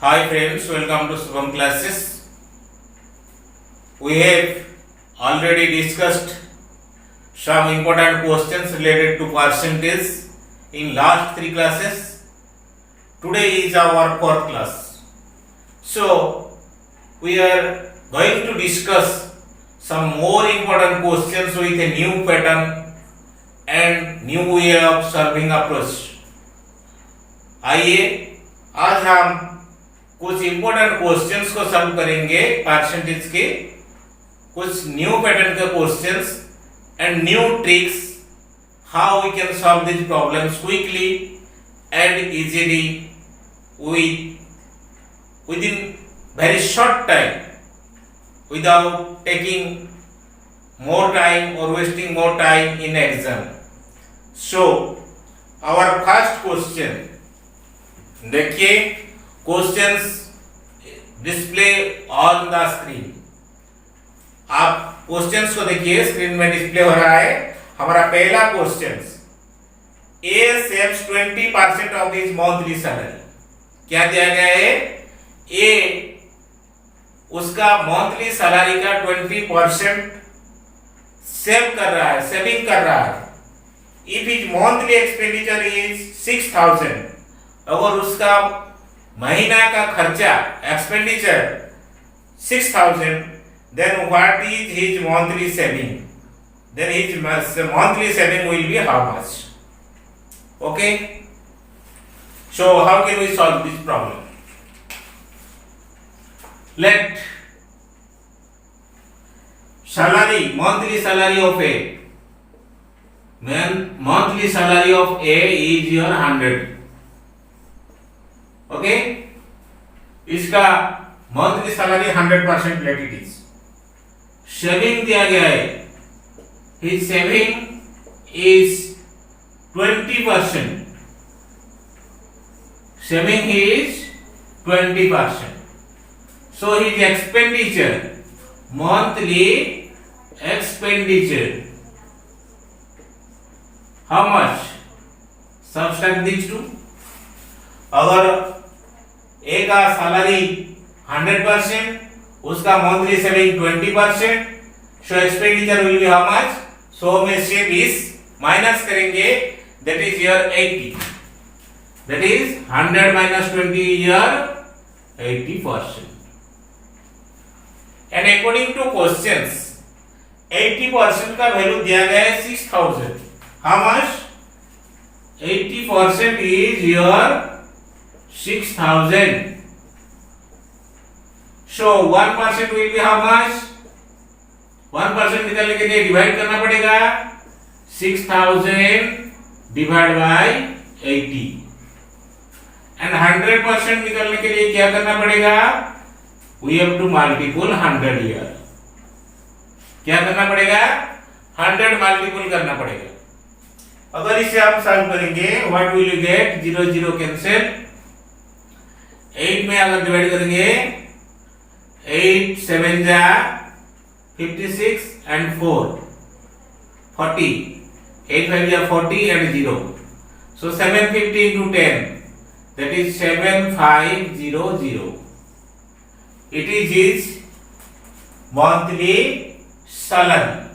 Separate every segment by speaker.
Speaker 1: Hi friends, welcome to Shubham classes. We have already discussed some important questions related to percentage in last 3 classes. Today is our 4th class. So, we are going to discuss some more important questions with a new pattern and new way of solving approach. आइए आज हम कुछ important questions को solve करेंगे percentage के, कुछ new pattern के questions and new tricks how we can solve this problems quickly and easily within very short time without taking more time or wasting more time in exam. So our first question, देखिए questions display on the screen. आप questions को देखिए, screen में display हो रहा है. हमारा पहला question, A saves 20% of his monthly salary. क्या दिया गया है? ए उसका मंथली सैलरी का 20% सेव कर रहा है, सेविंग कर रहा है. If his monthly expenditure is 6000, अगर उसका महीना का खर्चा expenditure 6000, then what is his monthly saving? Then his monthly saving will be how much? Okay, so how can we solve this problem? Let salary, monthly salary of A, monthly salary of A is your 100. Okay, इसका monthly salary 100% let it is. Saving दिया गया है, his saving is 20%. Saving is 20%. So his expenditure, monthly expenditure, how much? Subtract these two. अगर ए का salary 100%, उसका monthly saving 20%, so expenditure will be how much? So में से 20 minus करेंगे, that is your 80. That is 100 minus 20 your 80%. And according to questions 80% का value दिया गया है 6000. How much? 80% is your 6000. So 1% will be how much? 1% निकालने के लिए डिवाइड करना पड़ेगा. 6000 डिवाइड बाय 80. एंड 100% निकालने के लिए क्या करना पड़ेगा? We have to multiply 100 here. क्या करना पड़ेगा? 100 मल्टीपल करना पड़ेगा. अगर इसे आप सॉल्व करेंगे, what will you get? 0 0 cancel. 8 में अगर डिवाइड करेंगे, 8 7 जा 56 एंड 4 40. 8 5 जा 40 and 0. So 750 into 10, that is 7500. It is his monthly salary.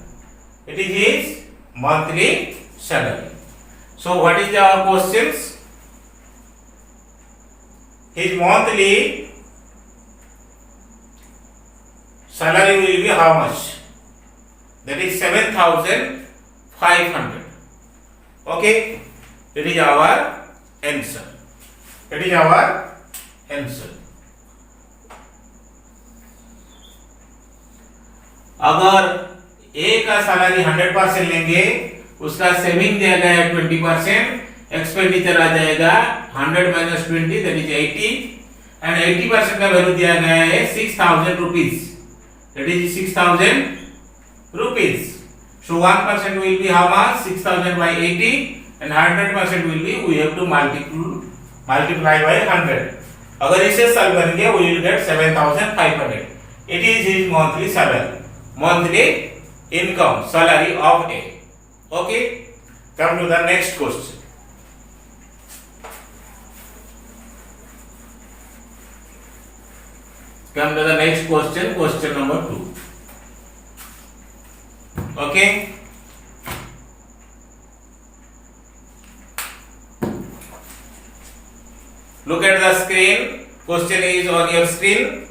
Speaker 1: It is his monthly salary. So what is our questions? His monthly salary will be how much? That is 7500. Okay, it is our answer. It is our answer. अगर ए का salary 100% लेंगे, उसका saving दिया गया है 20%, expenditure आ जाएगा 100 minus 20, that is 80. And 80% का value दिया गया है 6000 rupees, that is 6000 rupees. So 1% will be how much? 6000 by 80, and 100% will be, we have to multiply by 100. अगर इसे सॉल्व करेंगे, we will get 7500. It is his monthly salary, monthly income, salary of A. Okay, come to the next question. Come to the next question, question number 2. Okay. Look at the screen. Question is on your screen.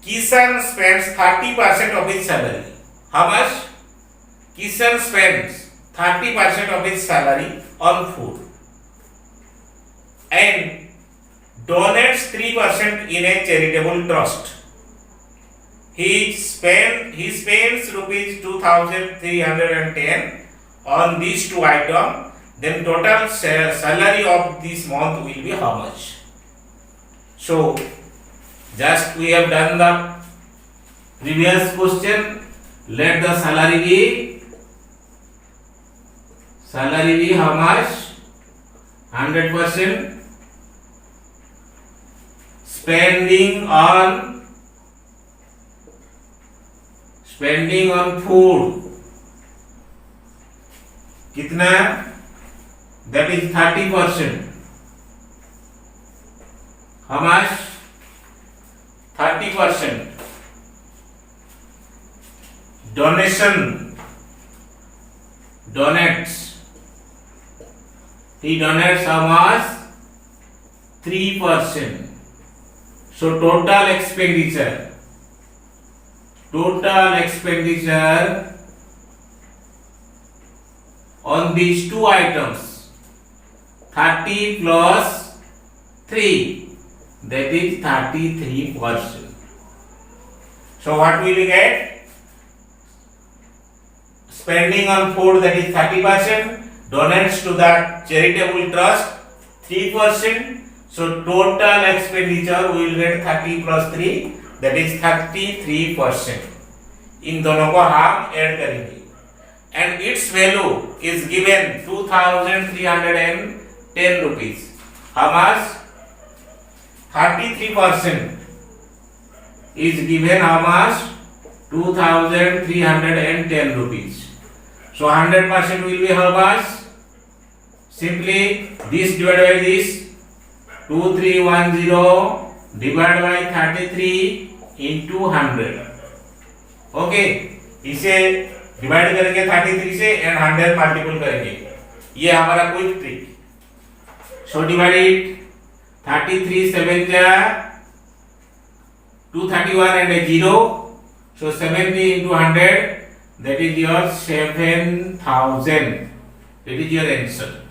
Speaker 1: Kishan spends 30% of his salary. How much? Kishan spends 30% of his salary on food and donates 3% in a charitable trust. He spends rupees 2,310 on these two items. Then total salary of this month will be how much? So just we have done the previous question. Let the salary be how much? 100%. Spending on food कितना? That is 30%. How much? 30%. Donates. He donates how much? 3%. So total expenditure on these two items, 30 plus 3, that is 33%. So what will you get? Spending on food, that is 30%, donates to the charitable trust 3%. So total expenditure we will get 30 plus 3, that is 33%. इन दोनों को हम add करेंगे and its value is given 2,310 rupees. How much? 33% is given how much? 2,310 rupees. So 100% will be how much? Simply this divided by this. 2310 divided by 33 into 100. Okay, इसे divide करेंगे 33 से and 100 multiple करेंगे. ये हमारा quick trick. So divide 33 7 जा 231 and a 0. So 70 into 100, that is your 7,000. It is your answer.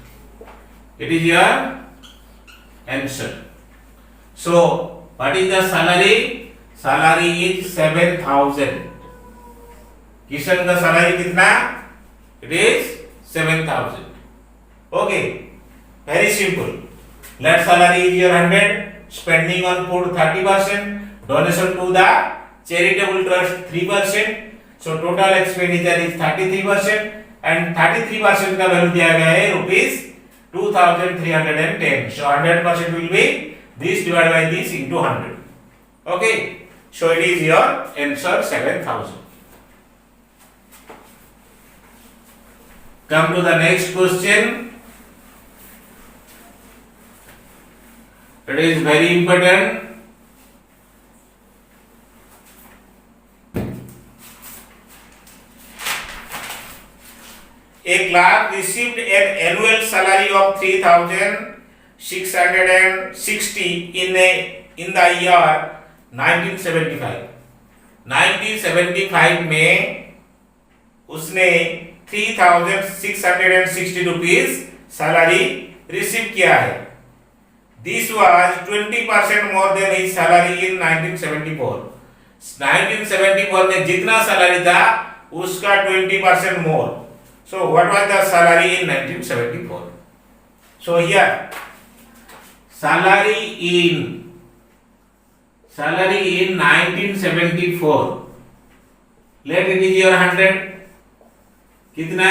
Speaker 1: It is your answer. So what is the salary? Salary is 7,000. Kishan का salary कितना? It is 7,000. Okay, very simple. Let salary is your 100. Spending on food 30%. Donation to the charitable trust 3%. So total expenditure is 33%. And 33% का value दिया गया है rupees 2,310. So 100% will be this divided by this into 100. Okay, so it is your answer 7,000. Come to the next question. It is very important. A clerk received an annual salary of 3,660 in the year 1975. 1975 में उसने 3,660 rupees salary receive किया है. This was 20% more than his salary in 1974. 1974 में जितना salary था उसका 20% मोर. So what was the salary in 1974? So here salary in 1974. Let it is your 100. कितना?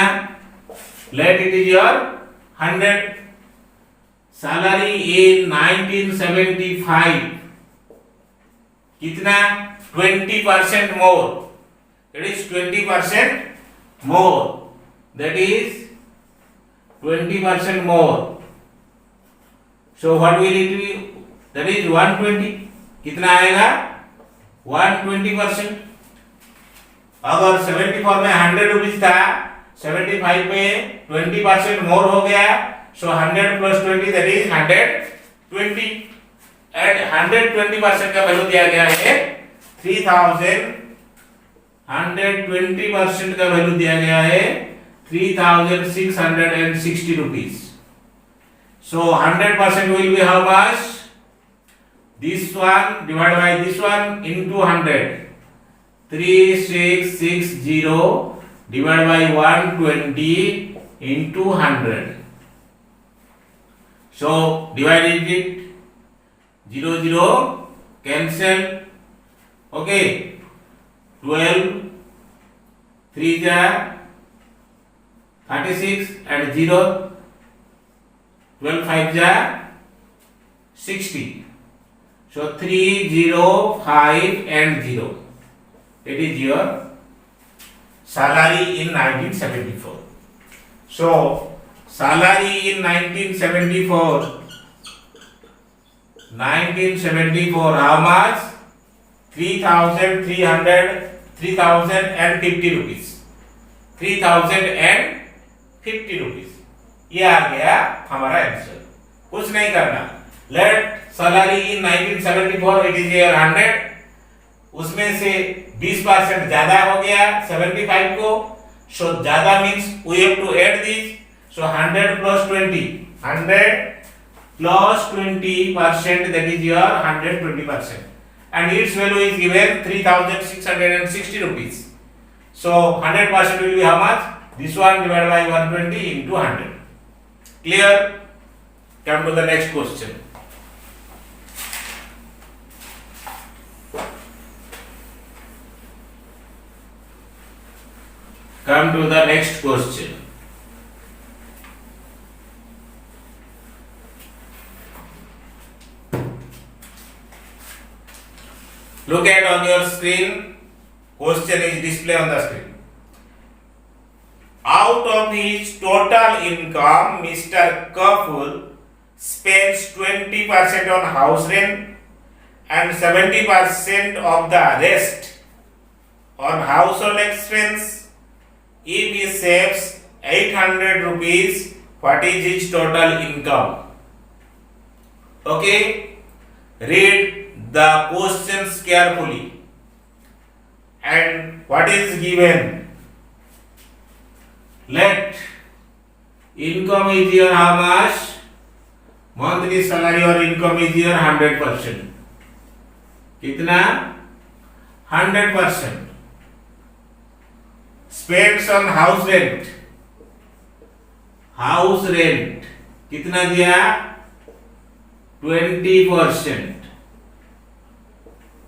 Speaker 1: Let it is your 100. Salary in 1975 कितना? 20% more. It is 20% more. That is 20% more. So what will it be? That is 120. कितना आएगा 120%। अगर 74 में 100 rupees था, 75 पे 20% मोर हो गया, सो 100 प्लस 20 दैट इज 120 एंड 120% का वैल्यू दिया गया है 3000। 120% का वैल्यू दिया गया है 3660 rupees. So 100% will be how much? This one divided by this one into 100, 3660 divided by 120 into 100. So divided it 0 cancel. Okay, 12 3 ja 36 and 0, 12 5 ja 60. So 305 and 0. It is your salary in 1974. So salary in 1974 how much? 3050 rupees। 3050 rupees, ये आ गया हमारा answer. कुछ नहीं करना, let salary in 1974 it is 100, उसमें से 20% ज्यादा हो गया 75 को, सो ज्यादा means we have to add this, so 100 plus 20, 100 plus 20% that is your 120%, and its value is given 3660 rupees. So 100% will be how much? This one divided by 120 into 100. Clear? Come to the next question. Come to the next question. Look at on your screen. Question is displayed on the screen. Out of his total income, Mr. Kapoor spends 20% on house rent and 70% of the rest on household expense. If he saves 800 rupees, what is his total income? Okay, read the questions carefully. And what is given? Let income is your how much? Monthly salary or income is your 100%. कितना? 100%. Spends on house rent. House rent कितना दिया? 20%.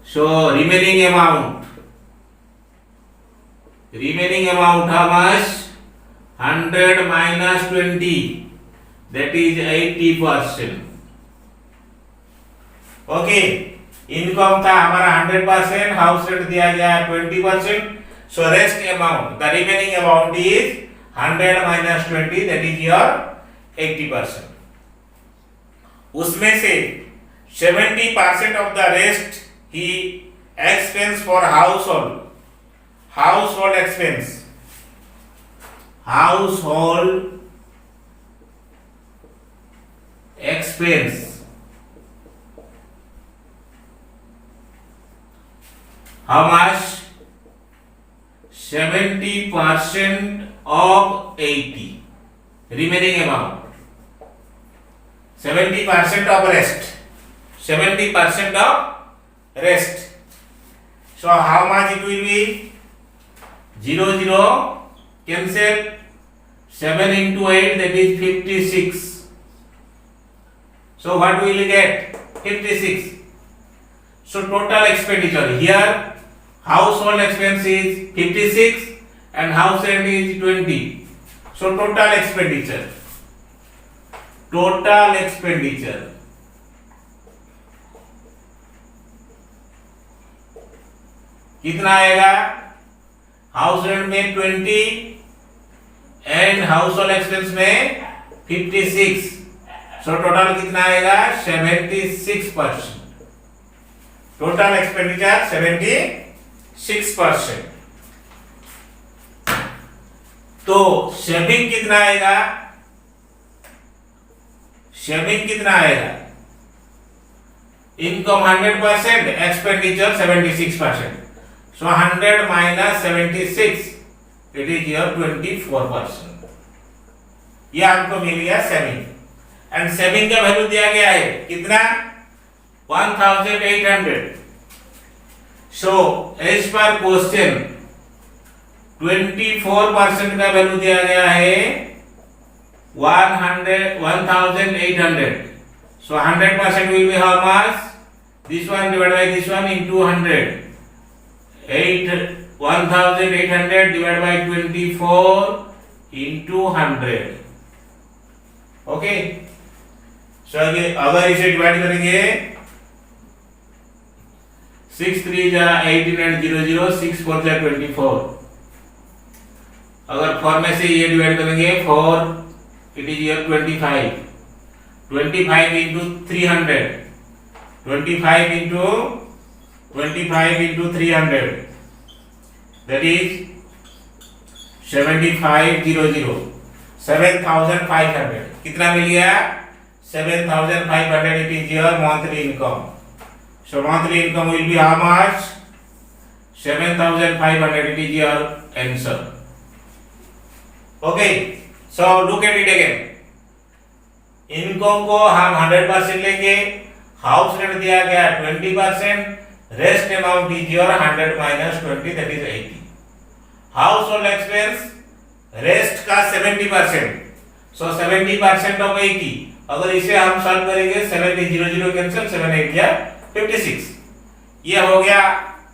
Speaker 1: So remaining amount how much? 100 minus 20, that is 80%. Okay, income था हमारा 100%, house rent दिया गया 20%, so rest amount, the remaining amount is 100 minus 20, that is your 80%. उसमें से 70% of the rest he expense for household expense. Household expense. How much? 70% of 80. Remaining amount. 70% of rest. 70% of rest. So how much it will be? 0 cancel. 7 into 8, that is 56. So what will you get? 56. So total expenditure here, household expense is 56 and house rent is 20. So total expenditure कितना आएगा? House rent में 20 and house hold expense में 56, so total कितना आएगा? 76%। Total expenditure 76%। तो saving कितना आएगा? Saving कितना आएगा? Income 100%, expenditure 76%. So 100 minus 76, it is your 24%. ये आपको मिल गया सेविंग। एंड सेविंग का वैल्यू दिया गया है कितना? 1800। सो एज पर क्वेश्चन 24% का वैल्यू दिया गया है 1800। So 100% will be how much? This one divided by this one into 100. 1800 divided by 24 into 100. Okay, सो अगर इसे डिवाइड करेंगे 6 3 जा 18 and 0 0, 6 4 जा 24। अगर 4 में से ये डिवाइड करेंगे 4, it is your 25 into 300, 25 into 300, that is 7500, 7500। कितना मिल गया? 7500, it is your monthly income. So monthly income will be how much? 7500, it is your answer. Okay, so look at it again. Income को हम 100% लेंगे, house rent दिया गया 20%, rest amount is your 100 minus 20, that is 80. House hold expense rest का 70%, सो 70% of 80। अगर इसे हम solve करेंगे 70 0 0 कैंसिल, 7 8 या 56। ये हो गया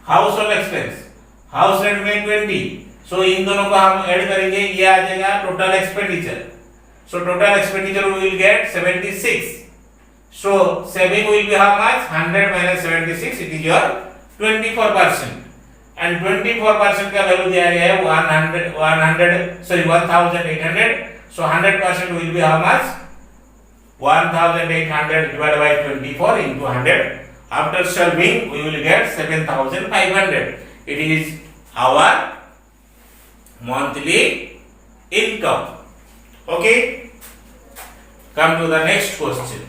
Speaker 1: house hold expense. House rent में 20, सो इन दोनों को हम ऐड करेंगे, ये आ जाएगा total expenditure. So total expenditure we will get 76. So saving will be how much? 100 minus 76, it is your 24%. And 24% का वैल्यू दिया गया है 1800। So 100% will be how much? 1800 divided by 24 into 100. After solving we will get 7500. It is our monthly income. Okay, come to the next question.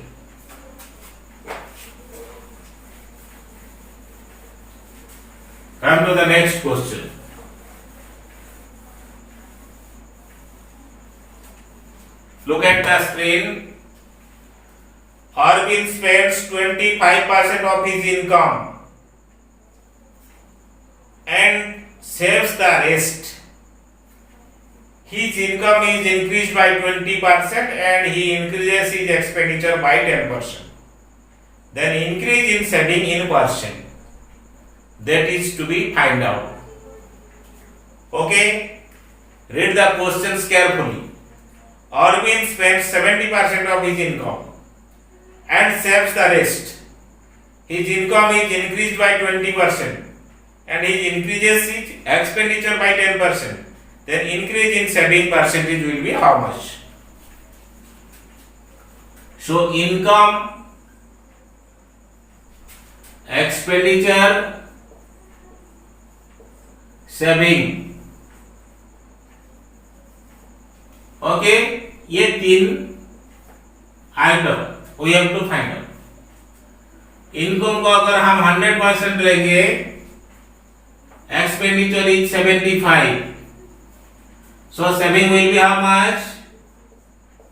Speaker 1: Come to the next question. Look at the screen. Arvind spends 25% of his income and saves the rest. His income is increased by 20% and he increases his expenditure by 10%. Then increase in saving in percent. That is to be find out. Okay, read the questions carefully. Arvind spends 70% of his income and saves the rest. His income is increased by 20% and he increases his expenditure by 10%. Then increase in saving percentage will be how much? So income, expenditure, saving. Okay, ये 3 item we have to find out. Income को अगर हम 100% लेंगे, expenditure is 75. So saving will be how much?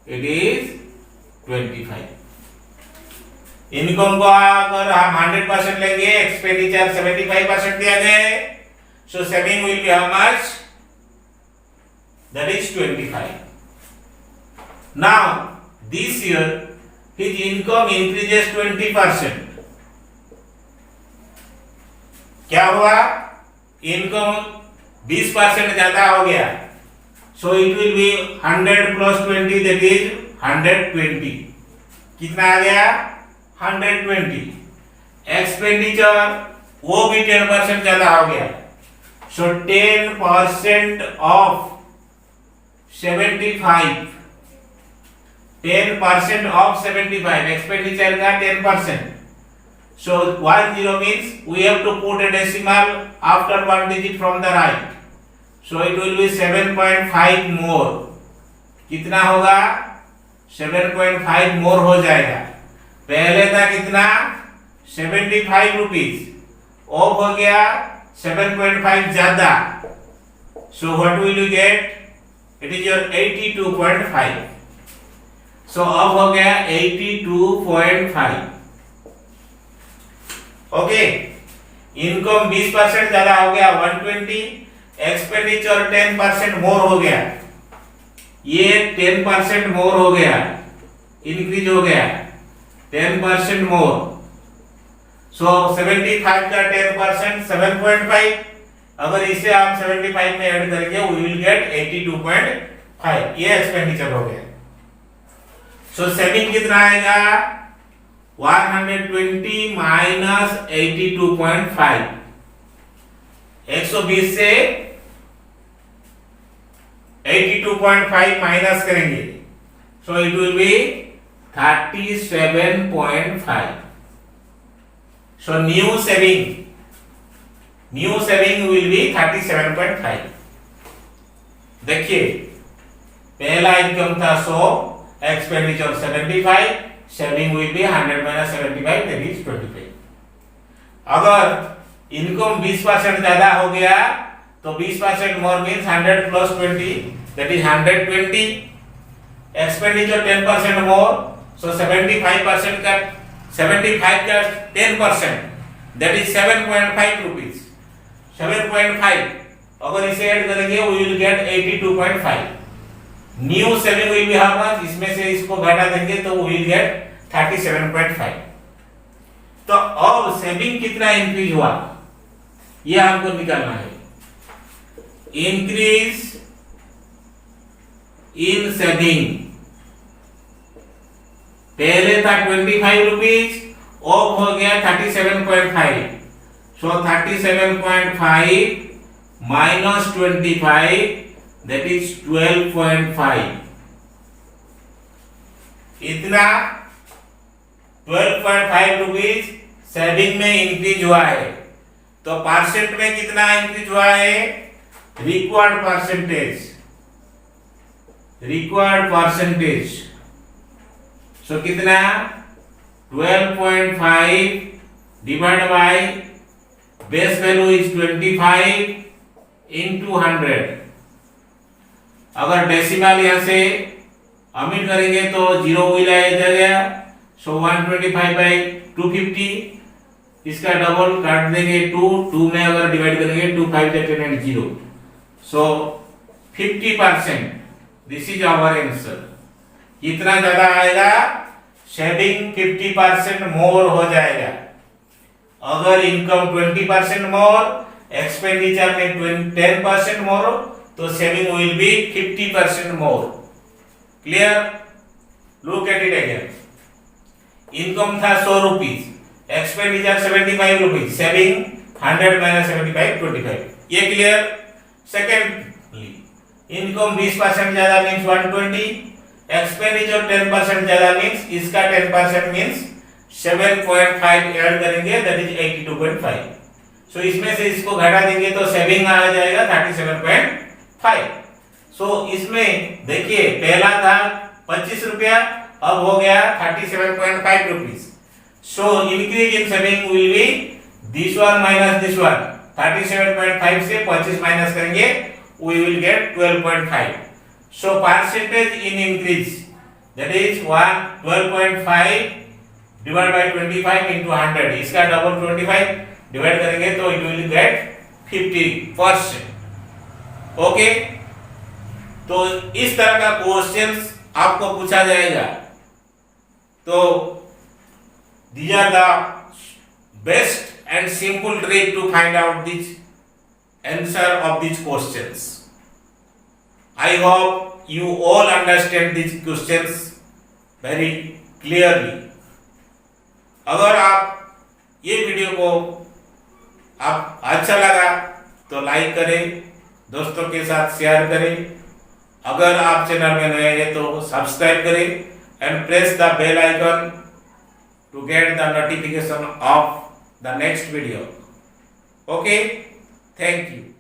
Speaker 1: It is 25. Income को अगर हम 100% लेंगे, expenditure 75% दिया गया है, so saving will be how much? That is 25. Now this year his income increases 20%. क्या हुआ? इनकम 20% ज्यादा हो गया, so it will be 100 plus 20, that is 120. कितना आ गया? 120. एक्सपेंडिचर वो भी 10% ज्यादा हो गया, so 10% of 75, 10% of 75 एक्सपेंडिचर का 10%, So 10 means we have to put a decimal after one digit from the right. So it will be 7.5 more. कितना होगा? 7.5 more हो जाएगा. पहले था कितना? 75 रुपीज. अब हो गया 7.5 ज्यादा. So what will you get? It is your 82.5. So अब हो गया 82.5. ओके. इनकम 20% ज्यादा हो गया 120. एक्सपेंडिचर 10% मोर हो गया. ये 10% मोर हो गया, इंक्रीज हो गया 10% मोर. सो 75 का 10% 7.5. अगर इसे आप 75 में ऐड करेंगे वी विल गेट 82.5. ये एक्सपेंडिचर हो गया. सो सेविंग कितना आएगा? 120 माइनस 82.5. 120 से 82.5 माइनस करेंगे. So it will be 37.5. So new saving will be 37.5. देखिए पहला इनकम था 100, expenditure 75, saving will be 100 minus 75 that is 25. अगर इनकम 20% ज्यादा हो गया तो 20% more means 100 plus 20 that is 120. Expenditure 10% more, so 75% का 10% दैट इज 7.5 रुपीज. 7.5 अगर इसे ऐड करेंगे we will get 82.5. New saving will be how much? इसमें से इसको घटा देंगे तो वी विल गेट 37.5. तो अब सेविंग कितना इंक्रीज हुआ ये हमको निकालना है. इंक्रीज इन सेविंग पहले था 25 रुपीज, अब हो गया 37.5. सो 37.5 माइनस 25 दैट इज 12.5. इतना 12.5 रुपीज सेविंग में इंक्रीज हुआ है. तो परसेंट में कितना इंक्रीज हुआ है? Required percentage. सो कितना? 12.5 divide by base value is 25 into 100. अगर डेसिमल यहां से अमिट करेंगे तो 0 विल आ जाएगा. सो 125 बाय 250. इसका डबल काट देंगे 2 में अगर डिवाइड करेंगे 2 5 10 and 0. So 50%. This is our answer. कितना ज्यादा आएगा? सेविंग 50% मोर हो जाएगा. अगर इनकम 20% मोर, एक्सपेंडिचर में 10% मोर, तो saving will B 50% more. Clear? Look at it again. Income था 100 rupees, expenditure 75 rupees, saving 100 minus 75 25. ये क्लियर? सेकेंडली इनकम 20% ज्यादा मींस 120, एक्सपेंडिचर 10% ज्यादा मींस इसका 10% मींस 7.5 ऐड करेंगे दैट इज 82.5. सो इसमें से इसको घटा देंगे तो सेविंग आ जाएगा 37.5. सो इसमें देखिए पहला था 25 रुपया, अब हो गया 37.5 rupees. So increase in saving will B this one minus this one. 37.5 से 25 माइनस करेंगे we will get 12.5. So percentage in increase that is 12.5 divided by 25 into 100. इसका डबल 25 डिवाइड करेंगे तो it will get 50%. ओके. तो इस तरह का questions आपको पूछा जाएगा. तो these are the best and simple trick to find out this answer of these questions. I hope you all understand these questions very clearly. अगर आप ये वीडियो को आप अच्छा लगा तो लाइक करें, दोस्तों के साथ शेयर करें. अगर आप चैनल में नए हैं तो सब्सक्राइब करें and press the bell icon to get the notification of the next video. Okay, thank you.